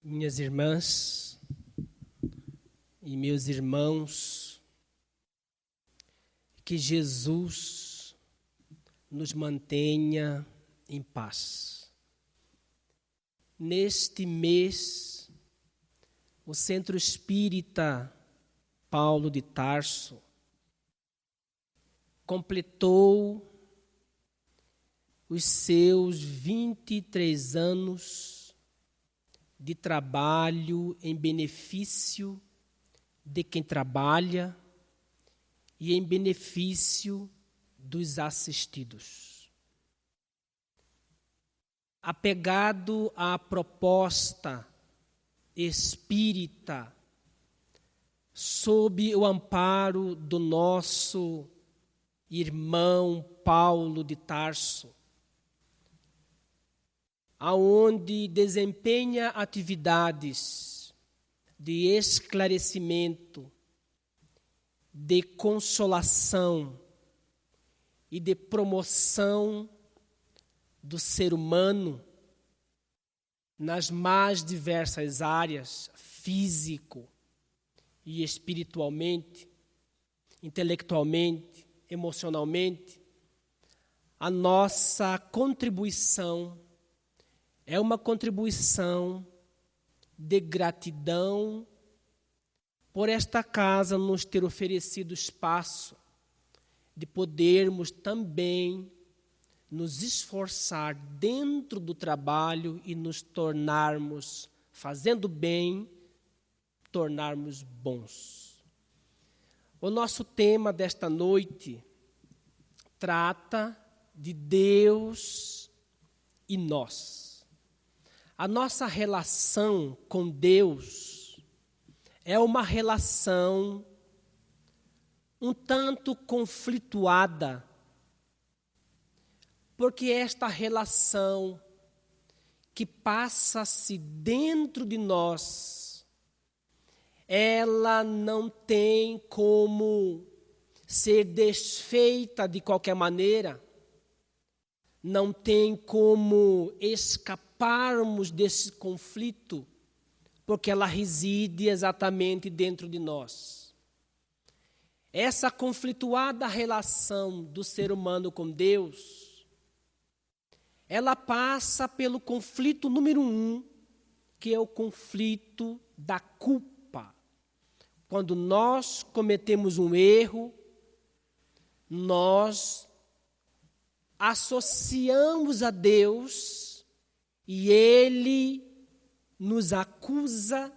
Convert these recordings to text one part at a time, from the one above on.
Minhas irmãs e meus irmãos, que Jesus nos mantenha em paz. Neste mês, o Centro Espírita Paulo de Tarso completou os seus 23 anos de trabalho em benefício de quem trabalha e em benefício dos assistidos. Apegado à proposta espírita, sob o amparo do nosso irmão Paulo de Tarso, aonde desempenha atividades de esclarecimento, de consolação e de promoção do ser humano nas mais diversas áreas, físico e espiritualmente, intelectualmente, emocionalmente. A nossa contribuição é uma contribuição de gratidão por esta casa nos ter oferecido espaço de podermos também nos esforçar dentro do trabalho e nos tornarmos, fazendo bem, tornarmos bons. O nosso tema desta noite trata de Deus e nós. A nossa relação com Deus é uma relação um tanto conflituada, porque esta relação que passa-se dentro de nós, ela não tem como ser desfeita de qualquer maneira, não tem como escaparmos desse conflito, porque ela reside exatamente dentro de nós. Essa conflituada relação do ser humano com Deus, ela passa pelo conflito número 1, que é o conflito da culpa. Quando nós cometemos um erro, nós associamos a Deus e Ele nos acusa,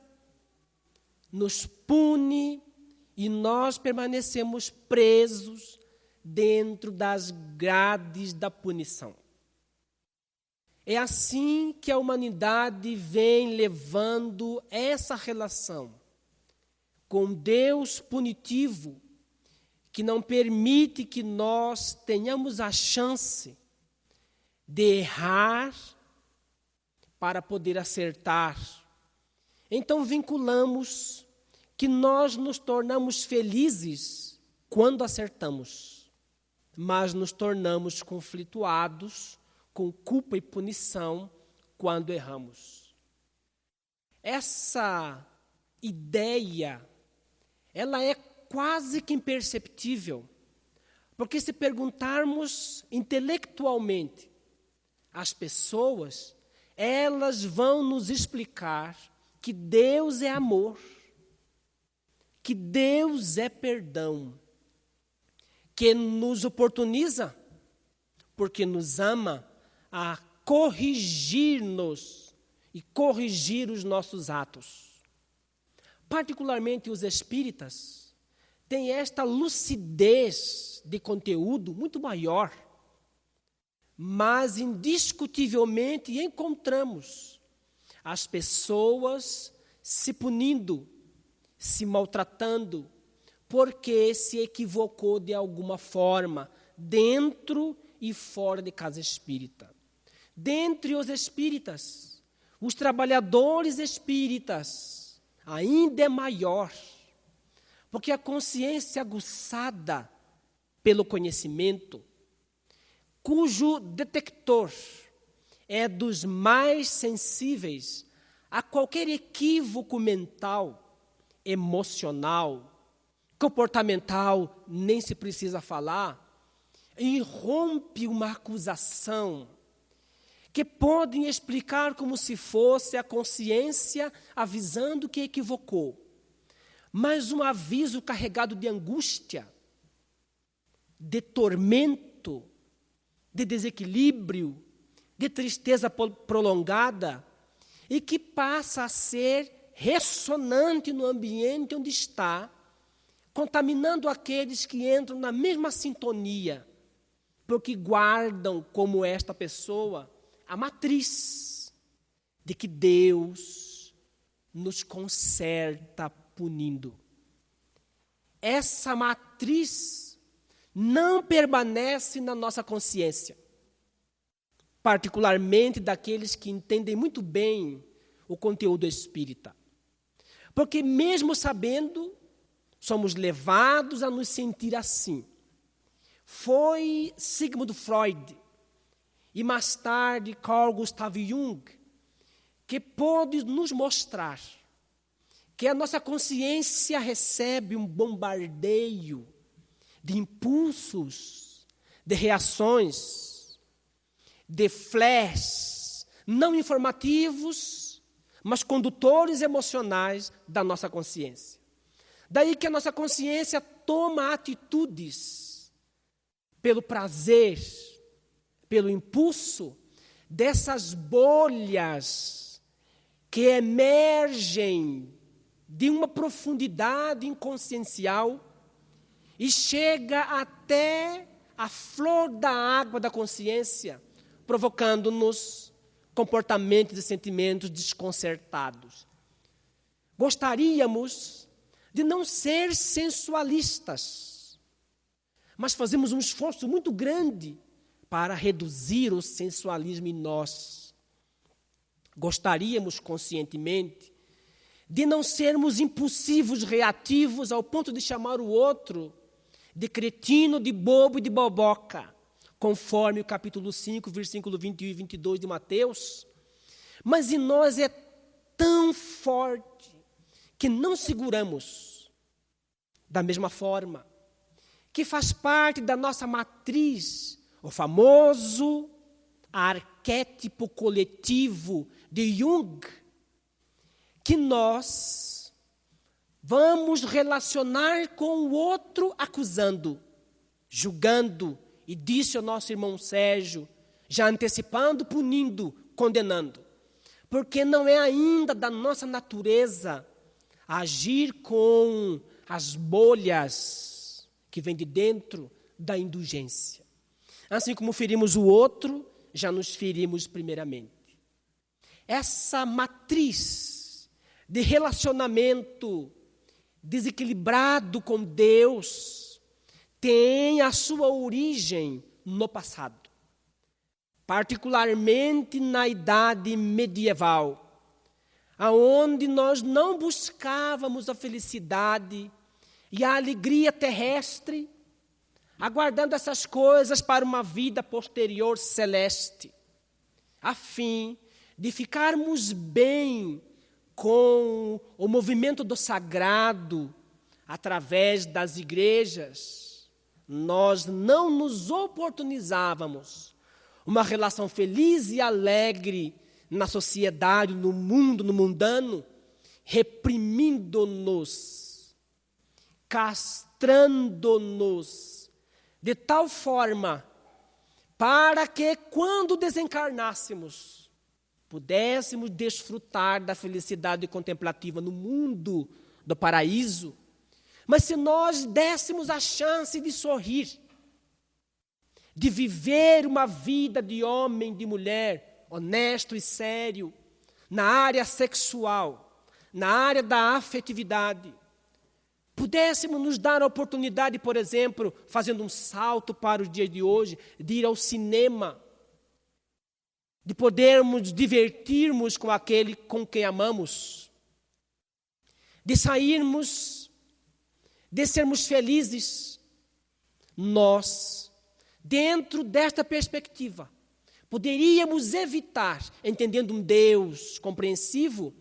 nos pune e nós permanecemos presos dentro das grades da punição. É assim que a humanidade vem levando essa relação com Deus punitivo, que não permite que nós tenhamos a chance de errar para poder acertar. Então vinculamos que nós nos tornamos felizes quando acertamos, mas nos tornamos conflituados com culpa e punição quando erramos. Essa ideia, ela é quase que imperceptível, porque se perguntarmos intelectualmente às pessoas, elas vão nos explicar que Deus é amor, que Deus é perdão, que nos oportuniza, porque nos ama, a corrigir-nos e corrigir os nossos atos. Particularmente os espíritas têm esta lucidez de conteúdo muito maior, mas indiscutivelmente encontramos as pessoas se punindo, se maltratando, porque se equivocou de alguma forma, dentro e fora de casa espírita. Dentre os espíritas, os trabalhadores espíritas, ainda é maior, porque a consciência aguçada pelo conhecimento, cujo detector é dos mais sensíveis a qualquer equívoco mental, emocional, comportamental, nem se precisa falar, irrompe uma acusação que podem explicar como se fosse a consciência avisando que equivocou, mas um aviso carregado de angústia, de tormento, de desequilíbrio, de tristeza prolongada, e que passa a ser ressonante no ambiente onde está, contaminando aqueles que entram na mesma sintonia, porque guardam, como esta pessoa, a matriz de que Deus nos conserta punindo. Essa matriz não permanece na nossa consciência, particularmente daqueles que entendem muito bem o conteúdo espírita. Porque mesmo sabendo, somos levados a nos sentir assim. Foi Sigmund Freud e mais tarde Carl Gustav Jung que pôde nos mostrar que a nossa consciência recebe um bombardeio de impulsos, de reações, de flashes não informativos, mas condutores emocionais da nossa consciência. Daí que a nossa consciência toma atitudes pelo prazer, pelo impulso dessas bolhas que emergem de uma profundidade inconsciencial e chega até a flor da água da consciência, provocando-nos comportamentos e sentimentos desconcertados. Gostaríamos de não ser sensualistas, mas fazemos um esforço muito grande para reduzir o sensualismo em nós. Gostaríamos conscientemente de não sermos impulsivos, reativos, ao ponto de chamar o outro de cretino, de bobo e de boboca, conforme o capítulo 5, versículo 21 e 22 de Mateus. Mas em nós é tão forte que não seguramos da mesma forma, que faz parte da nossa matriz, o famoso arquétipo coletivo de Jung, que nós vamos relacionar com o outro acusando, julgando, e disse o nosso irmão Sérgio, já antecipando, punindo, condenando. Porque não é ainda da nossa natureza agir com as bolhas que vêm de dentro da indulgência. Assim como ferimos o outro, já nos ferimos primeiramente. Essa matriz de relacionamento desequilibrado com Deus tem a sua origem no passado, particularmente na idade medieval, aonde nós não buscávamos a felicidade e a alegria terrestre, aguardando essas coisas para uma vida posterior celeste, a fim de ficarmos bem com o movimento do sagrado através das igrejas. Nós não nos oportunizávamos uma relação feliz e alegre na sociedade, no mundo, no mundano, reprimindo-nos, castrando-nos, de tal forma para que, quando desencarnássemos, pudéssemos desfrutar da felicidade contemplativa no mundo do paraíso. Mas se nós dessemos a chance de sorrir, de viver uma vida de homem, de mulher, honesto e sério, na área sexual, na área da afetividade, pudéssemos nos dar a oportunidade, por exemplo, fazendo um salto para os dias de hoje, de ir ao cinema, de podermos divertirmos com aquele com quem amamos, de sairmos, de sermos felizes, nós, dentro desta perspectiva, Poderíamos evitar, entendendo um Deus compreensivo,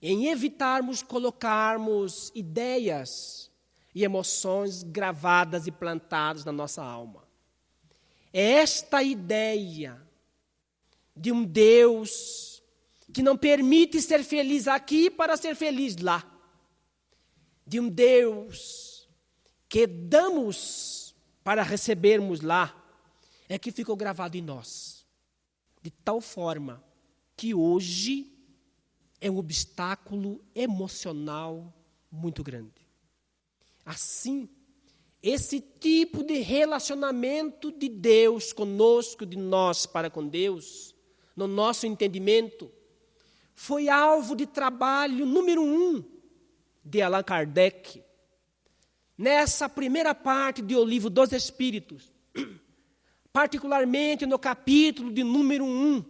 em evitarmos colocarmos ideias e emoções gravadas e plantadas na nossa alma. É esta ideia de um Deus que não permite ser feliz aqui para ser feliz lá. De um Deus que damos para recebermos lá, é que ficou gravado em nós. De tal forma que hoje é um obstáculo emocional muito grande. Assim, esse tipo de relacionamento de Deus conosco, de nós para com Deus, no nosso entendimento, foi alvo de trabalho número 1 de Allan Kardec. Nessa primeira parte do Livro dos Espíritos, particularmente no capítulo de número 1,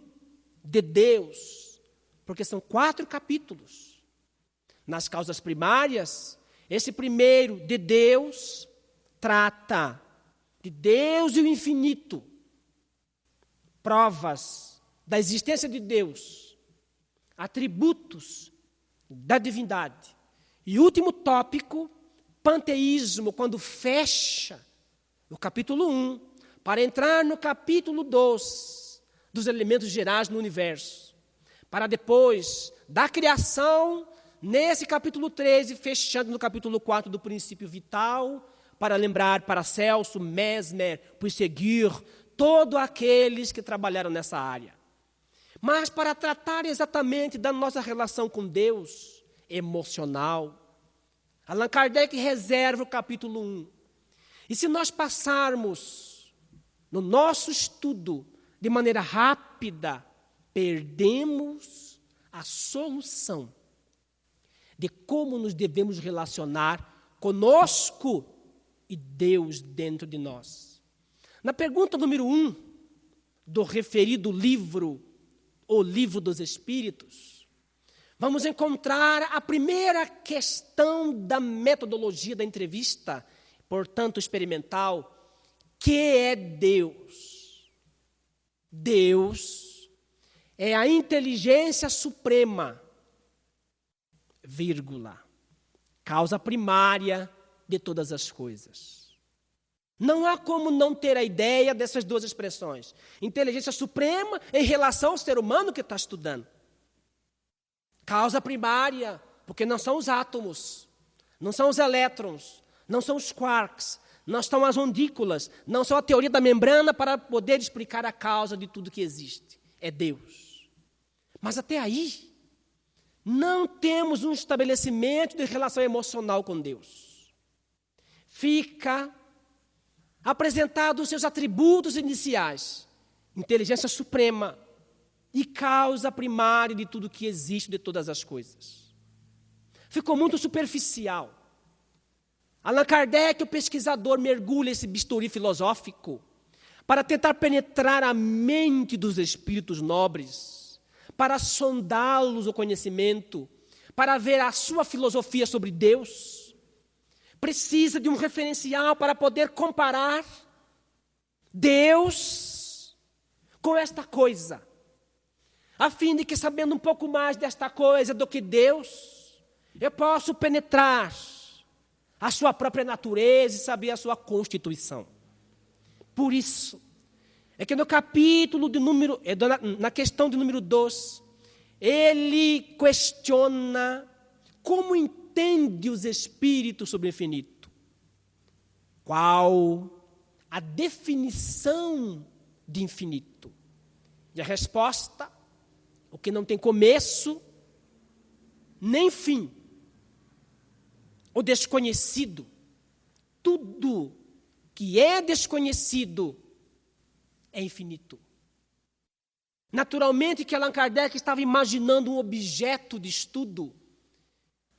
de Deus, porque são 4 capítulos. Nas causas primárias, esse primeiro, de Deus, trata de Deus e o infinito, provas da existência de Deus, atributos da divindade. E último tópico, panteísmo, quando fecha o capítulo 1, para entrar no capítulo 2, dos elementos gerais no universo, para depois da criação, nesse capítulo 13, fechando no capítulo 4 do princípio vital, para lembrar Paracelso, Mesmer, Puisségur, todos aqueles que trabalharam nessa área. Mas para tratar exatamente da nossa relação com Deus, emocional, Allan Kardec reserva o capítulo 1. E se nós passarmos no nosso estudo de maneira rápida, perdemos a solução de como nos devemos relacionar conosco e Deus dentro de nós. Na pergunta número 1 do referido livro, o Livro dos Espíritos, vamos encontrar a primeira questão da metodologia da entrevista, portanto experimental, que é Deus. Deus é a inteligência suprema, vírgula, causa primária de todas as coisas. Não há como não ter a ideia dessas duas expressões. Inteligência suprema em relação ao ser humano que está estudando. Causa primária, porque não são os átomos, não são os elétrons, não são os quarks, não são as ondículas, não são a teoria da membrana para poder explicar a causa de tudo que existe. É Deus. Mas até aí, não temos um estabelecimento de relação emocional com Deus. Fica apresentado os seus atributos iniciais, inteligência suprema e causa primária de tudo que existe, de todas as coisas. Ficou muito superficial. Allan Kardec, o pesquisador, mergulha esse bisturi filosófico para tentar penetrar a mente dos espíritos nobres, para sondá-los o conhecimento, para ver a sua filosofia sobre Deus. Precisa de um referencial para poder comparar Deus com esta coisa, a fim de que, sabendo um pouco mais desta coisa do que Deus, eu posso penetrar a sua própria natureza e saber a sua constituição. Por isso, é que no capítulo de número, na questão de número 2, ele questiona como entende os espíritos sobre o infinito. Qual a definição de infinito? E a resposta, o que não tem começo, nem fim. O desconhecido. Tudo que é desconhecido é infinito. Naturalmente que Allan Kardec estava imaginando um objeto de estudo,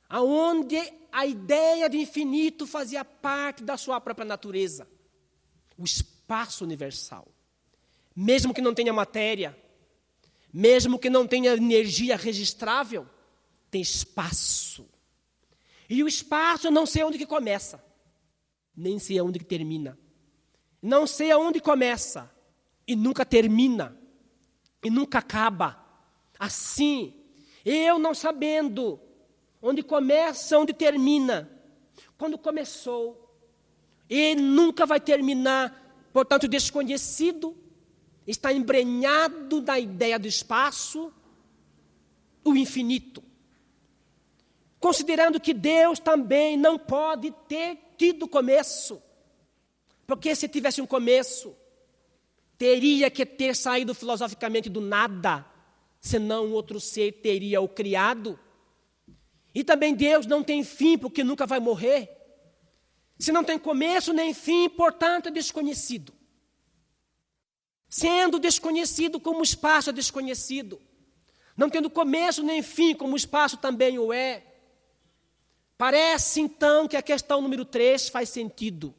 aonde a ideia de infinito fazia parte da sua própria natureza. O espaço universal. Mesmo que não tenha matéria, mesmo que não tenha energia registrável, tem espaço. E o espaço eu não sei onde que começa, nem sei aonde que termina. Não sei aonde começa e nunca termina. e nunca acaba. Assim, eu não sabendo onde começa, onde termina, quando começou, e nunca vai terminar, portanto, desconhecido, está embrenhado na ideia do espaço, o infinito. Considerando que Deus também não pode ter tido começo, porque se tivesse um começo, teria que ter saído filosoficamente do nada, senão outro ser teria o criado. E também Deus não tem fim, porque nunca vai morrer. Se não tem começo nem fim, portanto é desconhecido. Sendo desconhecido como o espaço é desconhecido, não tendo começo nem fim como o espaço também o é, parece então que a questão número 3 faz sentido.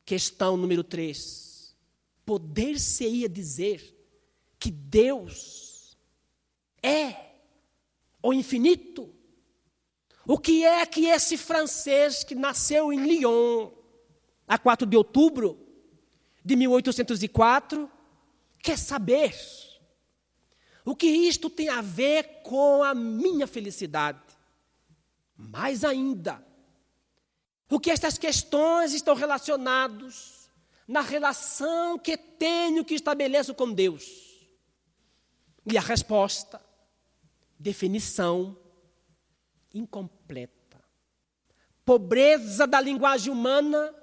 Questão número 3. Poder-se-ia dizer que Deus é o infinito? O que é que esse francês que nasceu em Lyon, a 4 de outubro de 1804, quer saber? O que isto tem a ver com a minha felicidade? Mais ainda, o que estas questões estão relacionadas na relação que tenho, que estabeleço com Deus? E a resposta, definição incompleta. Pobreza da linguagem humana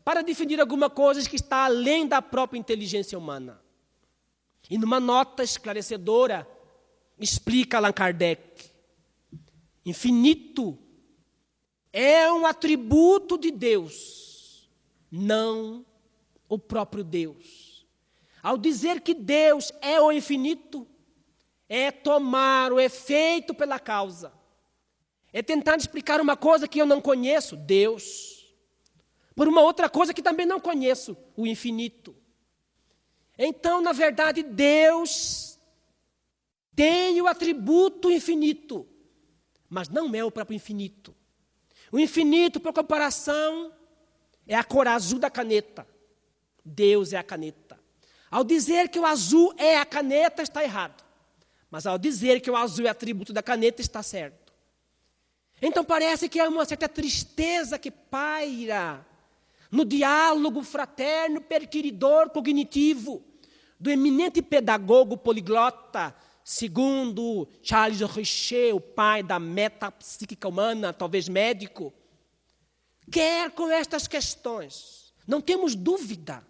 para definir alguma coisa que está além da própria inteligência humana. E numa nota esclarecedora, explica Allan Kardec, infinito é um atributo de Deus, não o próprio Deus. Ao dizer que Deus é o infinito, é tomar o efeito pela causa. É tentar explicar uma coisa que eu não conheço, Deus, por uma outra coisa que também não conheço, o infinito. Então, na verdade, Deus tem o atributo infinito, mas não é o próprio infinito. O infinito, por comparação, é a cor azul da caneta. Deus é a caneta. Ao dizer que o azul é a caneta, está errado. Mas ao dizer que o azul é atributo da caneta, está certo. Então parece que há uma certa tristeza que paira no diálogo fraterno, perquiridor, cognitivo, do eminente pedagogo poliglota, segundo Charles Richer, o pai da metapsíquica humana, talvez médico, quer com estas questões. Não temos dúvida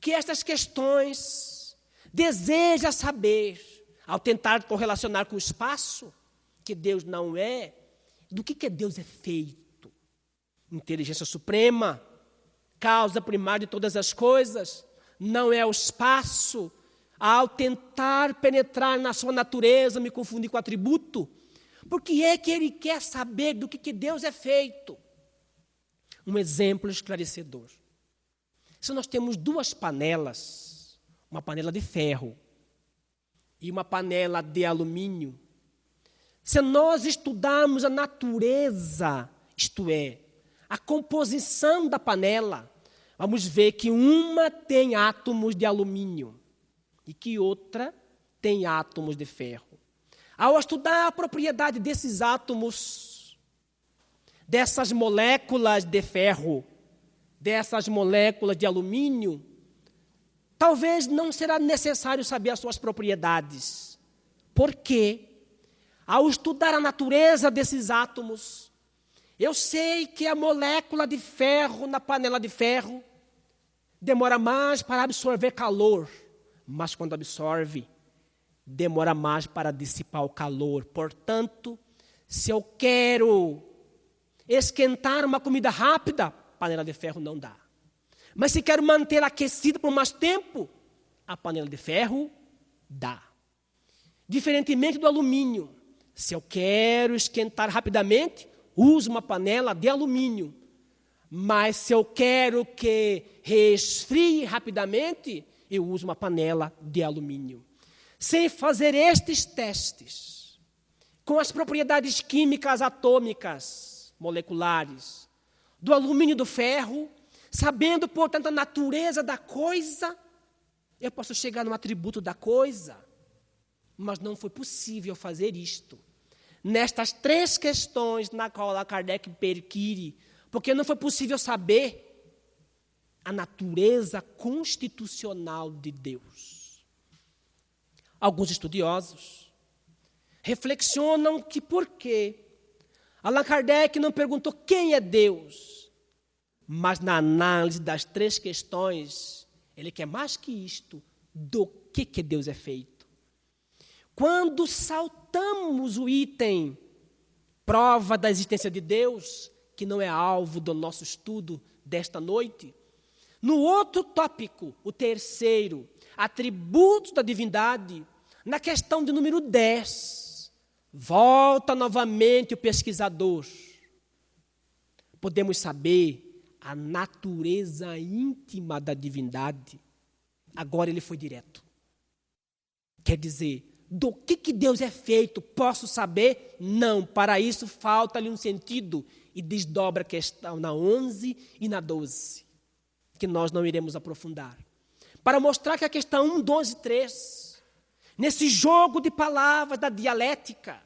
que estas questões deseja saber, ao tentar correlacionar com o espaço, que Deus não é, do que Deus é feito. Inteligência suprema, causa primária de todas as coisas, não é o espaço. Ao tentar penetrar na sua natureza, me confundir com o atributo, porque é que ele quer saber do que Deus é feito. Um exemplo esclarecedor. Se nós temos duas panelas, uma panela de ferro e uma panela de alumínio, se nós estudarmos a natureza, isto é, a composição da panela, vamos ver que uma tem átomos de alumínio e que outra tem átomos de ferro. Ao estudar a propriedade desses átomos, dessas moléculas de ferro, dessas moléculas de alumínio, talvez não será necessário saber as suas propriedades. Porque, ao estudar a natureza desses átomos, eu sei que a molécula de ferro na panela de ferro demora mais para absorver calor, mas quando absorve, demora mais para dissipar o calor. Portanto, se eu quero esquentar uma comida rápida, panela de ferro não dá. Mas se quero manter aquecida por mais tempo, a panela de ferro dá. Diferentemente do alumínio, se eu quero esquentar rapidamente, uso uma panela de alumínio. Mas se eu quero que resfrie rapidamente, eu uso uma panela de alumínio. Sem fazer estes testes, com as propriedades químicas atômicas, moleculares, do alumínio e do ferro, sabendo, portanto, a natureza da coisa, eu posso chegar no atributo da coisa, mas não foi possível fazer isto. Nestas 3 questões na qual Allan Kardec perquire, porque não foi possível saber a natureza constitucional de Deus. Alguns estudiosos reflexionam que por quê Allan Kardec não perguntou quem é Deus, mas na análise das 3 questões, ele quer mais que isto, do que Deus é feito. Quando saltamos o item prova da existência de Deus, que não é alvo do nosso estudo desta noite, no outro tópico, o terceiro, atributos da divindade, na questão de número 10, volta novamente o pesquisador. Podemos saber a natureza íntima da divindade. Agora ele foi direto. Quer dizer, do que Deus é feito, posso saber? Não, para isso falta-lhe um sentido e desdobra a questão na 11 e na 12, que nós não iremos aprofundar. Para mostrar que a questão 1, 12 e 3, nesse jogo de palavras da dialética,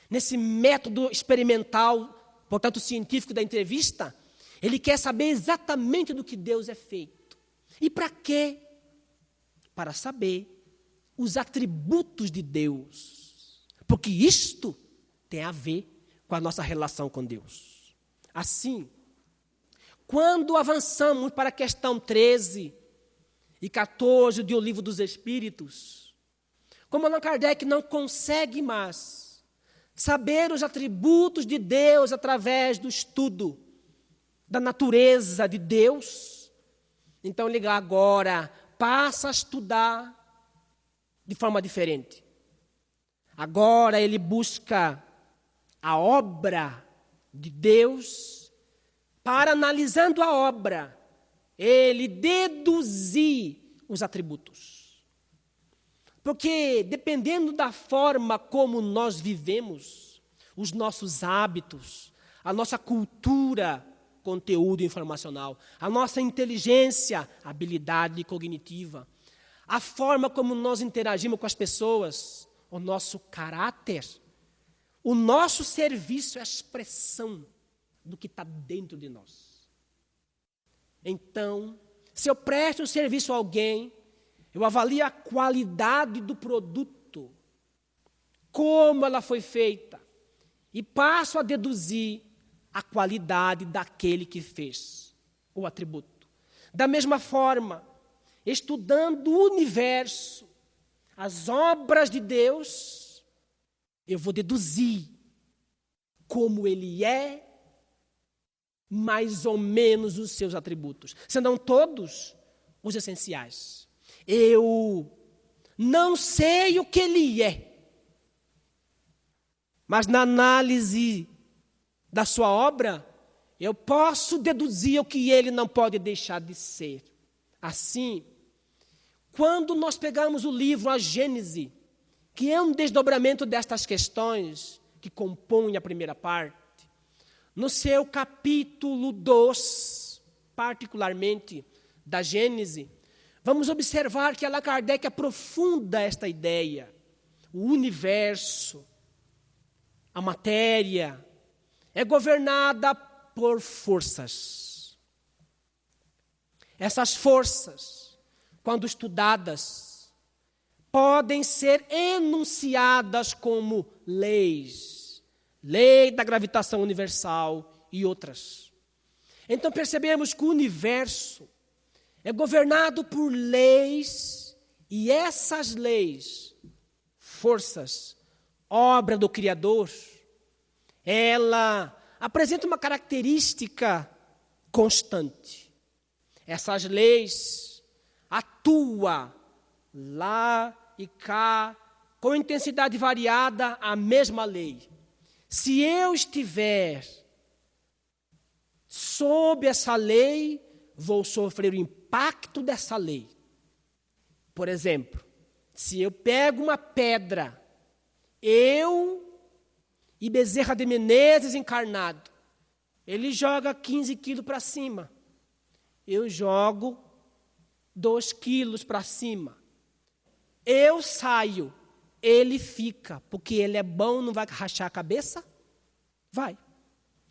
nesse método experimental, portanto científico da entrevista, ele quer saber exatamente do que Deus é feito. E para quê? Para saber os atributos de Deus. Porque isto tem a ver com a nossa relação com Deus. Assim, quando avançamos para a questão 13 e 14 do Livro dos Espíritos, como Allan Kardec não consegue mais saber os atributos de Deus através do estudo da natureza de Deus, então ele agora passa a estudar de forma diferente. Agora ele busca a obra de Deus, para, analisando a obra, ele deduzir os atributos. Porque, dependendo da forma como nós vivemos, os nossos hábitos, a nossa cultura, conteúdo informacional, a nossa inteligência, habilidade cognitiva, a forma como nós interagimos com as pessoas, o nosso caráter, o nosso serviço é a expressão do que está dentro de nós. Então, se eu presto um serviço a alguém, eu avalio a qualidade do produto, como ela foi feita, e passo a deduzir a qualidade daquele que fez o atributo. Da mesma forma, estudando o universo, as obras de Deus, eu vou deduzir como ele é, mais ou menos os seus atributos, senão todos os essenciais. Eu não sei o que ele é, mas na análise da sua obra, eu posso deduzir o que ele não pode deixar de ser. Assim, quando nós pegamos o livro A Gênese, que é um desdobramento destas questões que compõem a primeira parte, no seu capítulo 2, particularmente da Gênese, vamos observar que Allan Kardec aprofunda esta ideia. O universo, a matéria, é governada por forças. Essas forças, quando estudadas, podem ser enunciadas como leis. Lei da gravitação universal e outras. Então percebemos que o universo é governado por leis, e essas leis, forças, obra do Criador, ela apresenta uma característica constante. Essas leis atuam lá e cá, com intensidade variada, a mesma lei. Se eu estiver sob essa lei, vou sofrer o impacto dessa lei. Por exemplo, se eu pego uma pedra, eu e Bezerra de Menezes encarnado, ele joga 15 quilos para cima. Eu jogo 2 quilos para cima. Eu saio, ele fica, porque ele é bom, não vai rachar a cabeça? Vai.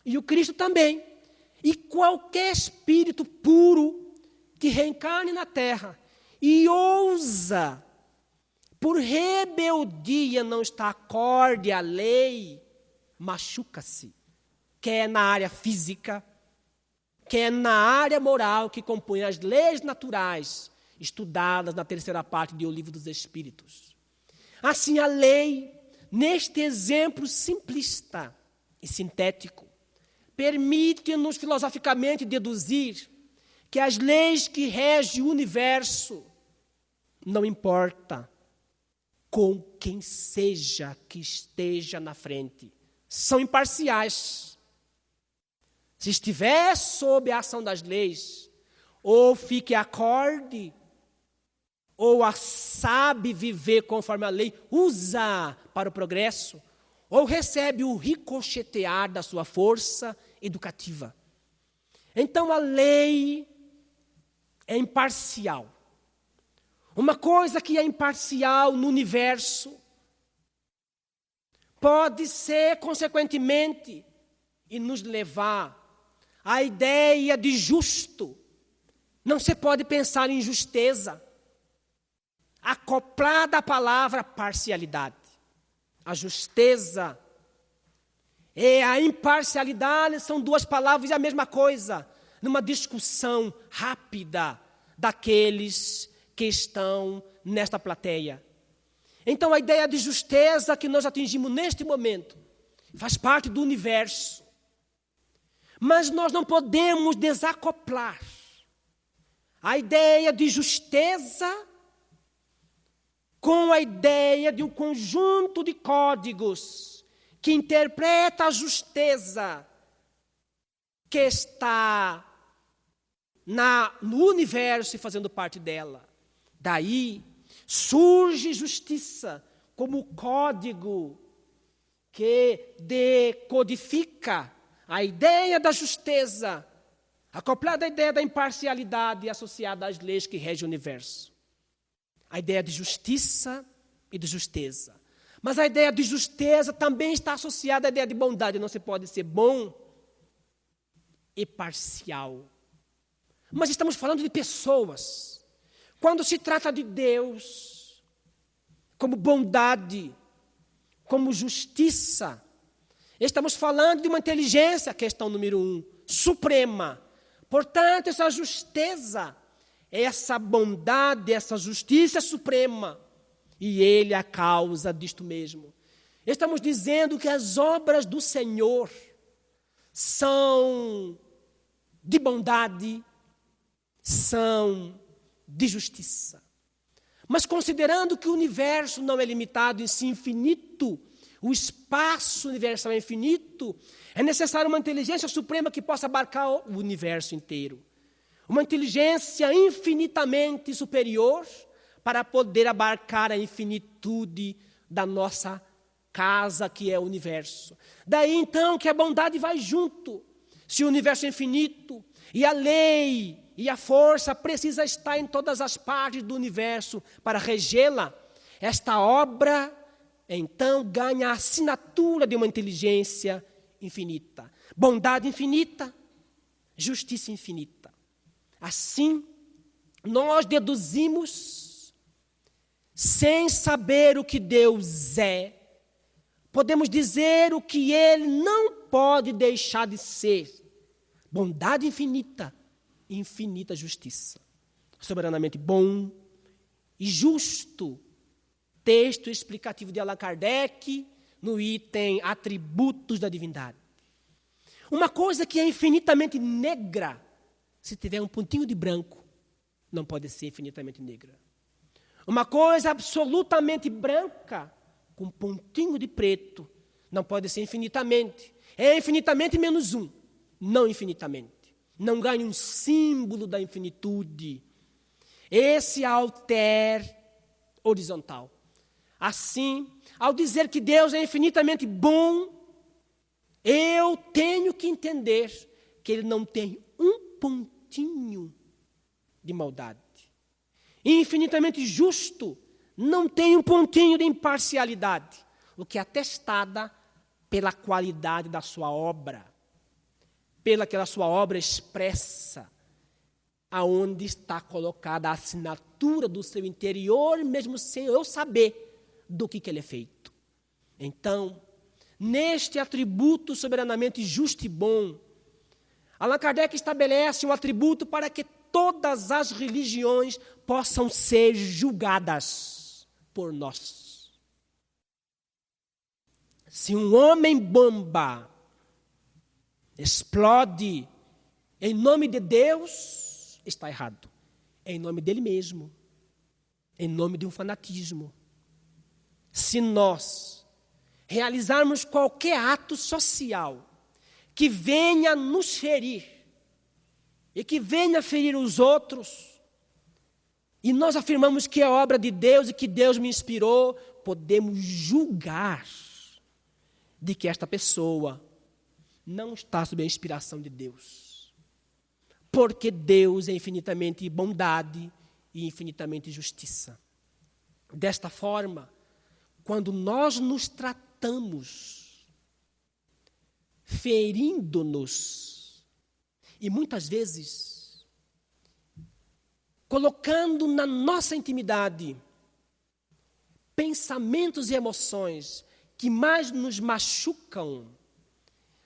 E o Cristo também. E qualquer espírito puro que reencarne na terra e ousa, por rebeldia, não estar acorde à lei, machuca-se. Quer na área física, quer na área moral, que compõe as leis naturais, estudadas na 3ª parte do Livro dos Espíritos. Assim, a lei, neste exemplo simplista e sintético, permite-nos filosoficamente deduzir que as leis que regem o universo, não importa com quem seja que esteja na frente, são imparciais. Se estiver sob a ação das leis, ou fique acorde, ou sabe viver conforme a lei, usa para o progresso, ou recebe o ricochetear da sua força educativa. Então a lei é imparcial. Uma coisa que é imparcial no universo pode ser, consequentemente, e nos levar à ideia de justo. Não se pode pensar em justeza acoplada à palavra parcialidade. A justeza e a imparcialidade são 2 palavras e a mesma coisa, numa discussão rápida daqueles que estão nesta plateia. Então, a ideia de justeza que nós atingimos neste momento faz parte do universo. Mas nós não podemos desacoplar a ideia de justeza com a ideia de um conjunto de códigos que interpreta a justeza que está no universo e fazendo parte dela. Daí surge justiça como código que decodifica a ideia da justeza, acoplada à ideia da imparcialidade associada às leis que regem o universo. A ideia de justiça e de justeza. Mas a ideia de justeza também está associada à ideia de bondade. Não se pode ser bom e parcial. Mas estamos falando de pessoas. Quando se trata de Deus, como bondade, como justiça, estamos falando de uma inteligência, questão número 1, suprema. Portanto, essa justeza, essa bondade, essa justiça suprema, e Ele é a causa disto mesmo. Estamos dizendo que as obras do Senhor são de bondade, são de justiça. Mas considerando que o universo não é limitado em si infinito, o espaço universal é infinito, é necessário uma inteligência suprema que possa abarcar o universo inteiro. Uma inteligência infinitamente superior para poder abarcar a infinitude da nossa casa, que é o universo. Daí, então, que a bondade vai junto. Se o universo é infinito, e a lei e a força precisa estar em todas as partes do universo para regê-la, esta obra, então, ganha a assinatura de uma inteligência infinita. Bondade infinita, justiça infinita. Assim, nós deduzimos, sem saber o que Deus é, podemos dizer o que Ele não pode deixar de ser. Bondade infinita e infinita justiça. Soberanamente bom e justo. Texto explicativo de Allan Kardec, no item Atributos da Divindade. Uma coisa que é infinitamente negra, se tiver um pontinho de branco, não pode ser infinitamente negra. Uma coisa absolutamente branca, com um pontinho de preto, não pode ser infinitamente. É infinitamente menos 1, não infinitamente. Não ganha um símbolo da infinitude. Esse alter horizontal. Assim, ao dizer que Deus é infinitamente bom, eu tenho que entender que Ele não tem um pontinho de maldade. e infinitamente justo, não tem um pontinho de imparcialidade, o que é atestada pela qualidade da sua obra, pelaquela sua obra expressa, aonde está colocada a assinatura do seu interior, mesmo sem eu saber do que ele é feito. Então, neste atributo soberanamente justo e bom, Allan Kardec estabelece um atributo para que todas as religiões possam ser julgadas por nós. Se um homem-bomba explode em nome de Deus, está errado. É em nome dele mesmo. Em nome de um fanatismo. Se nós realizarmos qualquer ato social que venha nos ferir e que venha ferir os outros, e nós afirmamos que é obra de Deus e que Deus me inspirou, podemos julgar de que esta pessoa não está sob a inspiração de Deus. Porque Deus é infinitamente bondade e infinitamente justiça. Desta forma, quando nós nos tratamos ferindo-nos, e muitas vezes colocando na nossa intimidade pensamentos e emoções que mais nos machucam,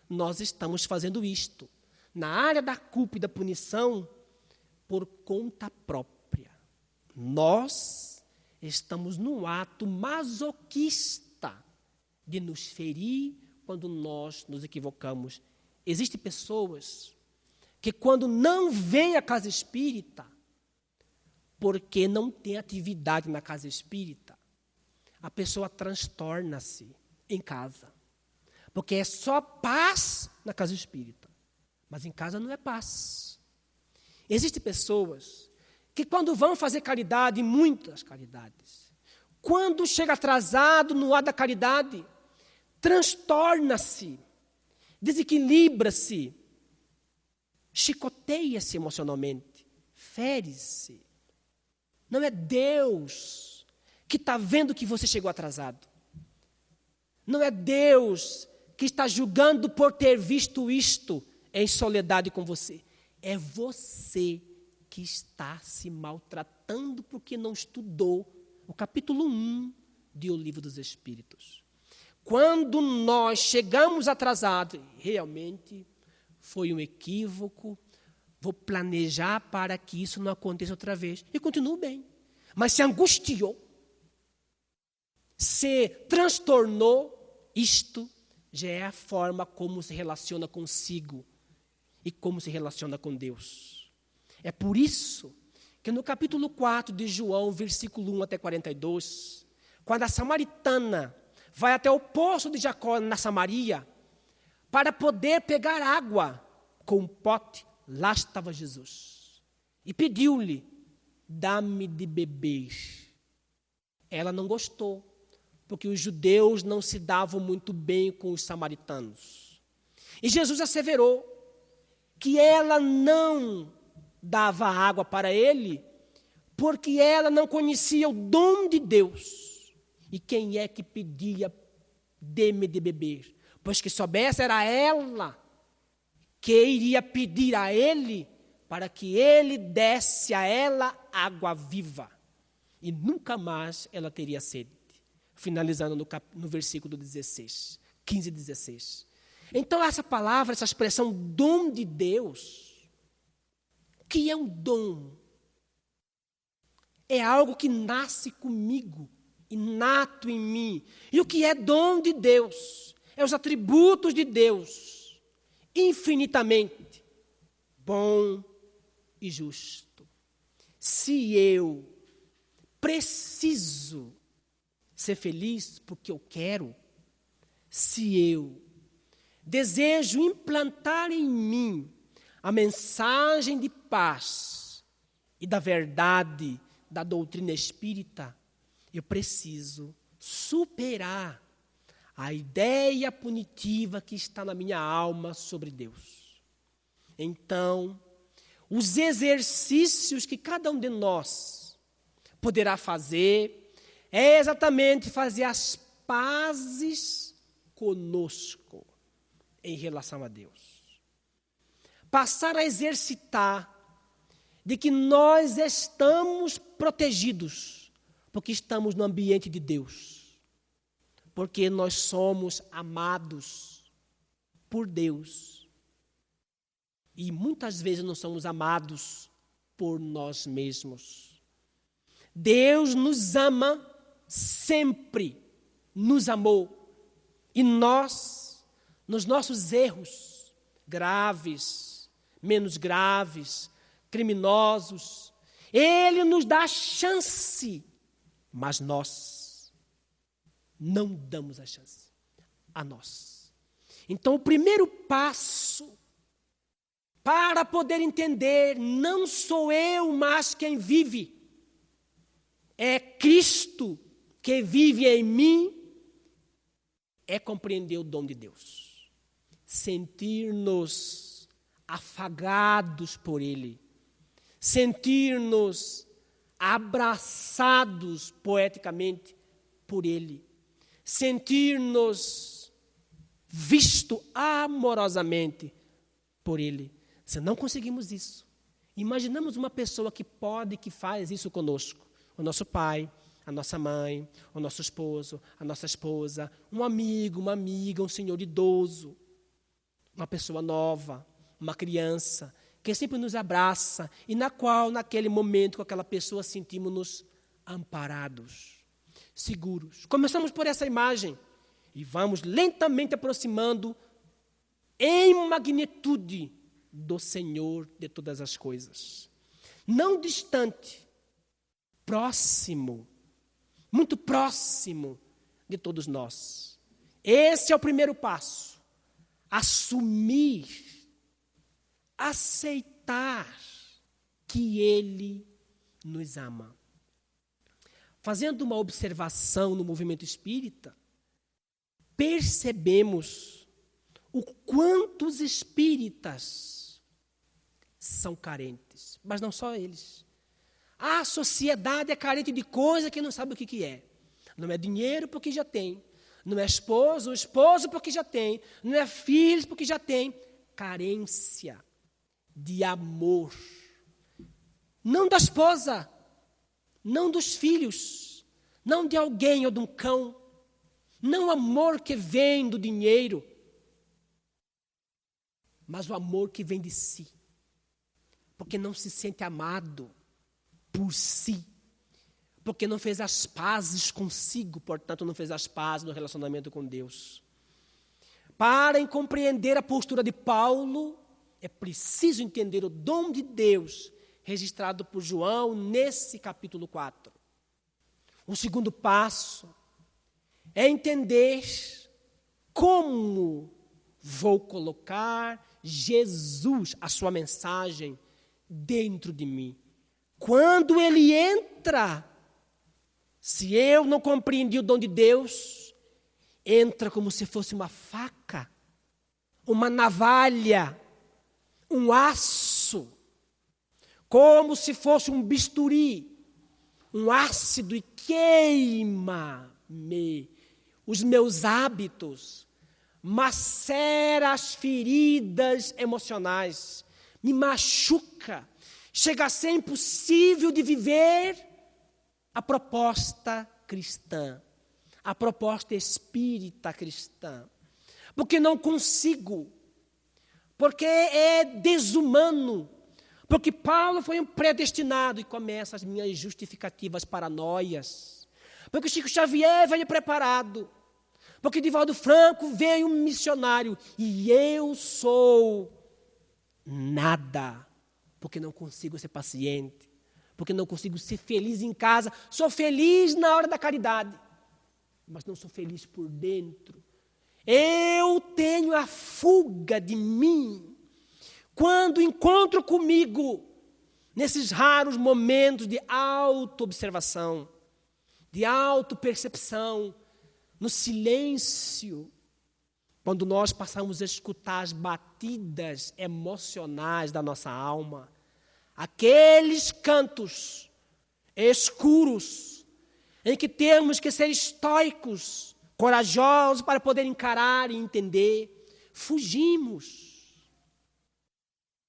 nós estamos fazendo isto na área da culpa e da punição por conta própria. Nós estamos num ato masoquista de nos ferir quando nós nos equivocamos. Existem pessoas que quando não vêm à casa espírita, porque não tem atividade na casa espírita, a pessoa transtorna-se em casa. Porque é só paz na casa espírita. Mas em casa não é paz. Existem pessoas que quando vão fazer caridade, muitas caridades, quando chega atrasado no ato da caridade, transtorna-se, desequilibra-se, chicoteia-se emocionalmente, fere-se. Não é Deus que está vendo que você chegou atrasado. Não é Deus que está julgando por ter visto isto em soledade com você. É você que está se maltratando porque não estudou o capítulo 1 do Livro dos Espíritos. Quando nós chegamos atrasados, realmente foi um equívoco, vou planejar para que isso não aconteça outra vez. E continuo bem. Mas se angustiou, se transtornou, isto já é a forma como se relaciona consigo e como se relaciona com Deus. É por isso que no capítulo 4 de João, versículo 1 até 42, quando a samaritana vai até o poço de Jacó na Samaria, para poder pegar água com um pote, lá estava Jesus. E pediu-lhe, dá-me de beber. Ela não gostou, porque os judeus não se davam muito bem com os samaritanos. E Jesus asseverou que ela não dava água para ele, porque ela não conhecia o dom de Deus. E quem é que pedia, dê-me de beber? Pois que soubesse, era ela que iria pedir a ele, para que ele desse a ela água viva. E nunca mais ela teria sede. Finalizando no versículo 16, 15 e 16. Então, essa palavra, essa expressão, dom de Deus, o que é um dom? É algo que nasce comigo, inato em mim. E o que é dom de Deus? É os atributos de Deus, infinitamente bom e justo. Se eu preciso ser feliz porque eu quero, se eu desejo implantar em mim a mensagem de paz e da verdade da doutrina espírita, eu preciso superar a ideia punitiva que está na minha alma sobre Deus. Então, os exercícios que cada um de nós poderá fazer é exatamente fazer as pazes conosco em relação a Deus. Passar a exercitar de que nós estamos protegidos, porque estamos no ambiente de Deus, porque nós somos amados por Deus. E muitas vezes não somos amados por nós mesmos. Deus nos ama, sempre nos amou. E nós, nos nossos erros graves, menos graves, criminosos, Ele nos dá chance, mas nós não damos a chance a nós. Então, o primeiro passo para poder entender, não sou eu, mas quem vive, é Cristo que vive em mim, é compreender o dom de Deus, sentir-nos afagados por Ele, sentir-nos abraçados poeticamente por Ele, sentir-nos visto amorosamente por Ele. Se não conseguimos isso, imaginamos uma pessoa que pode, que faz isso conosco, o nosso pai, a nossa mãe, o nosso esposo, a nossa esposa, um amigo, uma amiga, um senhor idoso, uma pessoa nova, uma criança, que sempre nos abraça e na qual, naquele momento, com aquela pessoa, sentimos-nos amparados, seguros. Começamos por essa imagem e vamos lentamente aproximando em magnitude do Senhor de todas as coisas. Não distante, próximo, muito próximo de todos nós. Esse é o primeiro passo. Assumir, aceitar que Ele nos ama. Fazendo uma observação no movimento espírita, percebemos o quanto os espíritas são carentes, mas não só eles. A sociedade é carente de coisa que não sabe o que é. Não é dinheiro porque já tem, não é esposo, o esposo porque já tem, não é filhos porque já tem. Carência de amor. Não da esposa, não dos filhos, não de alguém ou de um cão, não amor que vem do dinheiro, mas o amor que vem de si, porque não se sente amado por si, porque não fez as pazes consigo, portanto não fez as pazes no relacionamento com Deus. Para compreender a postura de Paulo, é preciso entender o dom de Deus registrado por João nesse capítulo 4. O segundo passo é entender como vou colocar Jesus, a sua mensagem, dentro de mim. Quando Ele entra, se eu não compreendi o dom de Deus, entra como se fosse uma faca, uma navalha, um aço, como se fosse um bisturi, um ácido, e queima-me os meus hábitos, macera as feridas emocionais, me machuca, chega a ser impossível de viver a proposta cristã, a proposta espírita cristã, porque não consigo, porque é desumano, porque Paulo foi um predestinado, e começa as minhas justificativas paranoias, porque Chico Xavier veio preparado, porque Divaldo Franco veio um missionário, e eu sou nada, porque não consigo ser paciente, porque não consigo ser feliz em casa. Sou feliz na hora da caridade, mas não sou feliz por dentro. Eu tenho a fuga de mim quando encontro comigo nesses raros momentos de auto-observação, de auto-percepção, no silêncio, quando nós passamos a escutar as batidas emocionais da nossa alma, aqueles cantos escuros, em que temos que ser estoicos, corajosos para poder encarar e entender, fugimos.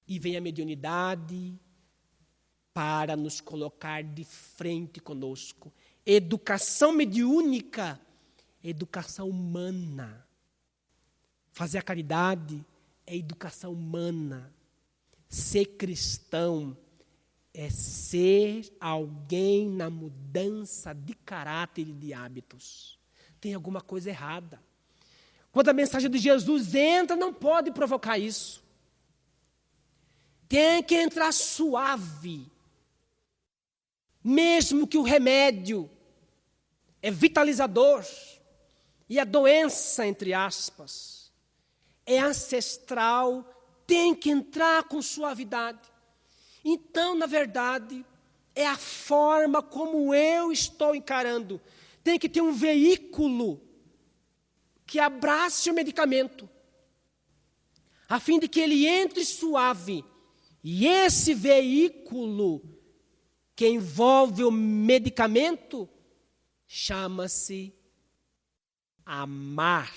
E vem a mediunidade para nos colocar de frente conosco. Educação mediúnica, educação humana. Fazer a caridade é educação humana. Ser cristão é ser alguém na mudança de caráter e de hábitos. Tem alguma coisa errada. Quando a mensagem de Jesus entra, não pode provocar isso. Tem que entrar suave. Mesmo que o remédio é vitalizador e a doença, entre aspas, é ancestral, tem que entrar com suavidade. Então, na verdade, é a forma como eu estou encarando. Tem que ter um veículo que abrace o medicamento, a fim de que ele entre suave. E esse veículo que envolve o medicamento chama-se amar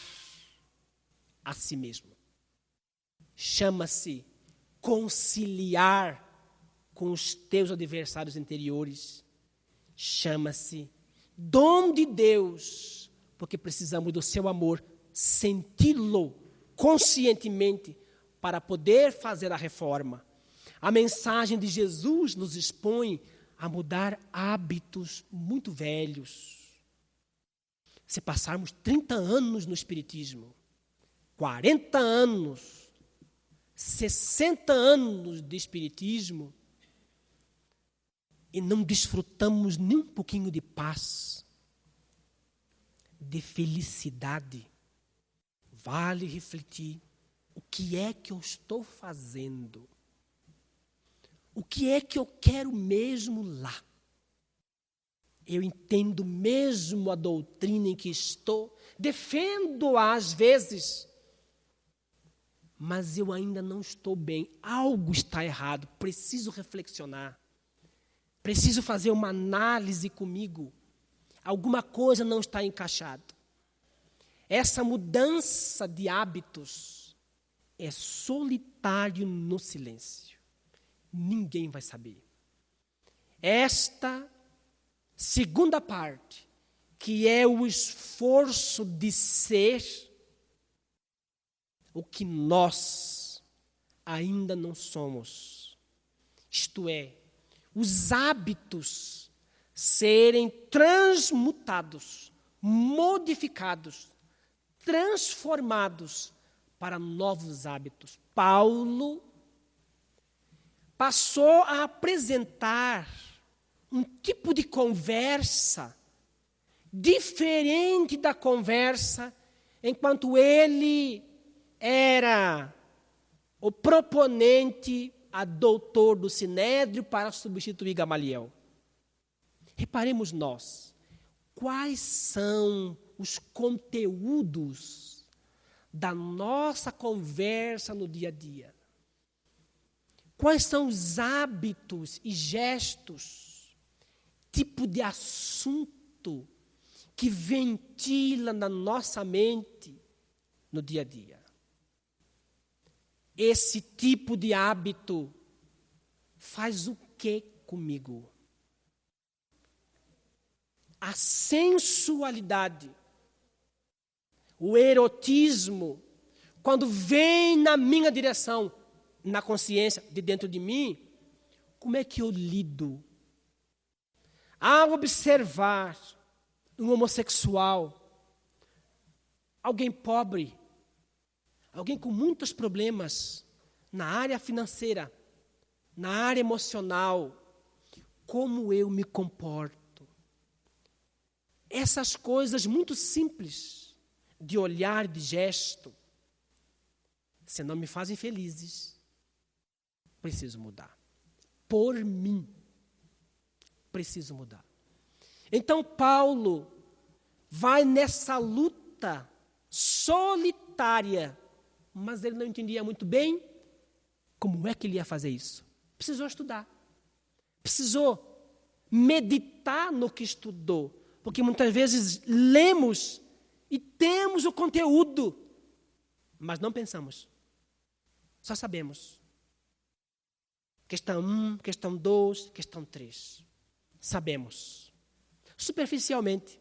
a si mesmo. Chama-se conciliar com os teus adversários interiores. Chama-se dom de Deus, porque precisamos do seu amor, senti-lo conscientemente para poder fazer a reforma. A mensagem de Jesus nos expõe a mudar hábitos muito velhos. Se passarmos 30 anos no Espiritismo, 40 anos, 60 anos de Espiritismo, e não desfrutamos nem um pouquinho de paz, de felicidade, vale refletir o que é que eu estou fazendo. O que é que eu quero mesmo lá? Eu entendo mesmo a doutrina em que estou, defendo-a às vezes, mas eu ainda não estou bem. Algo está errado, preciso reflexionar. Preciso fazer uma análise comigo. Alguma coisa não está encaixada. Essa mudança de hábitos é solitário no silêncio. Ninguém vai saber. Esta segunda parte, que é o esforço de ser o que nós ainda não somos. Isto é, os hábitos serem transmutados, modificados, transformados para novos hábitos. Paulo passou a apresentar um tipo de conversa diferente da conversa enquanto ele era o proponente a doutor do Sinédrio para substituir Gamaliel. Reparemos nós, quais são os conteúdos da nossa conversa no dia a dia? Quais são os hábitos e gestos, tipo de assunto que ventila na nossa mente no dia a dia? Esse tipo de hábito faz o que comigo? A sensualidade, o erotismo, quando vem na minha direção, na consciência de dentro de mim, como é que eu lido? Ao observar um homossexual, alguém pobre, alguém com muitos problemas na área financeira, na área emocional, como eu me comporto? Essas coisas muito simples, de olhar, de gesto, se não me fazem felizes, preciso mudar. Por mim, preciso mudar. Então, Paulo vai nessa luta solitária, mas ele não entendia muito bem como é que ele ia fazer isso. Precisou estudar. Precisou meditar no que estudou. Porque muitas vezes lemos e temos o conteúdo, mas não pensamos. Só sabemos. Questão 1, questão 2, questão 3. Sabemos. Superficialmente.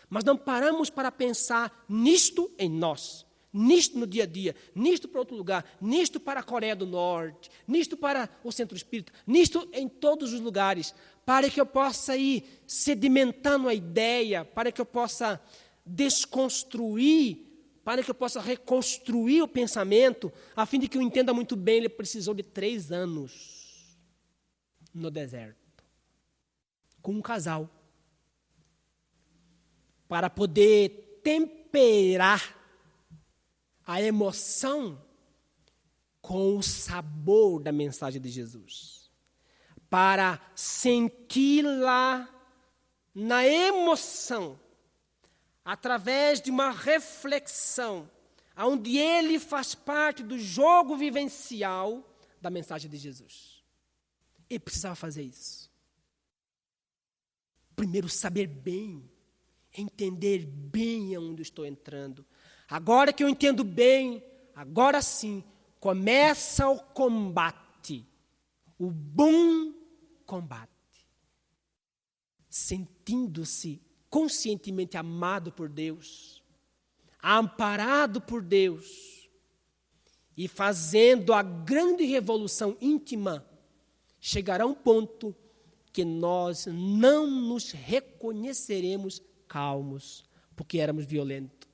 Mas não paramos para pensar nisto em nós. Nisto no dia a dia. Nisto para outro lugar. Nisto para a Coreia do Norte. Nisto para o Centro Espírita. Nisto em todos os lugares. Para que eu possa ir sedimentando a ideia. Para que eu possa desconstruir. Para que eu possa reconstruir o pensamento. A fim de que eu entenda muito bem. Ele precisou de 3 anos no deserto. Com um casal. Para poder temperar a emoção com o sabor da mensagem de Jesus. Para senti-la na emoção, através de uma reflexão, onde ele faz parte do jogo vivencial da mensagem de Jesus. Ele precisava fazer isso. Primeiro, saber bem, entender bem aonde estou entrando. Agora que eu entendo bem, agora sim, começa o combate. O bom combate. Sentindo-se conscientemente amado por Deus, amparado por Deus, e fazendo a grande revolução íntima, chegará um ponto que nós não nos reconheceremos calmos, porque éramos violentos.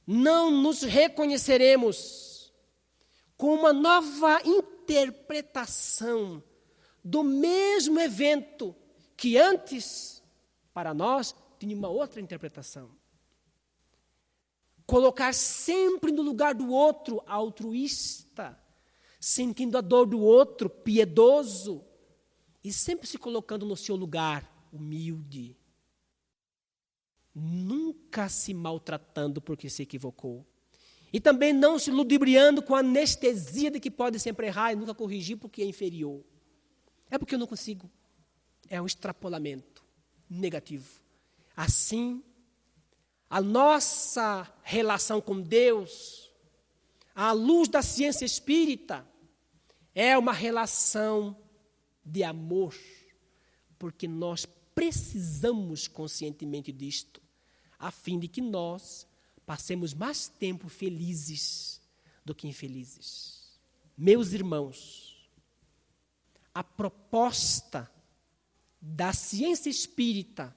Não nos reconheceremos com uma nova interpretação do mesmo evento que antes, para nós, tinha uma outra interpretação. Colocar sempre no lugar do outro, altruísta, sentindo a dor do outro, piedoso, e sempre se colocando no seu lugar, humilde. Nunca se maltratando porque se equivocou. E também não se ludibriando com a anestesia de que pode sempre errar e nunca corrigir porque é inferior. É porque eu não consigo. É um extrapolamento negativo. Assim, a nossa relação com Deus, à luz da ciência espírita, é uma relação de amor, porque nós precisamos conscientemente disto, a fim de que nós passemos mais tempo felizes do que infelizes. Meus irmãos, a proposta da ciência espírita,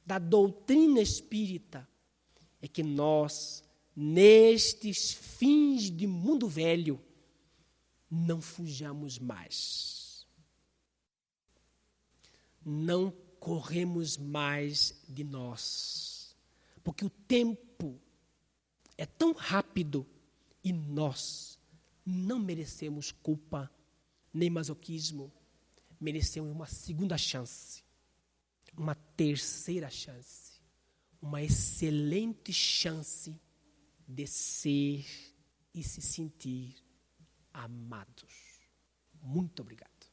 da doutrina espírita, é que nós, nestes fins de mundo velho, não fujamos mais. Não corremos mais de nós. Porque o tempo é tão rápido e nós não merecemos culpa, nem masoquismo. Merecemos uma segunda chance, uma terceira chance, uma excelente chance de ser e se sentir amados. Muito obrigado.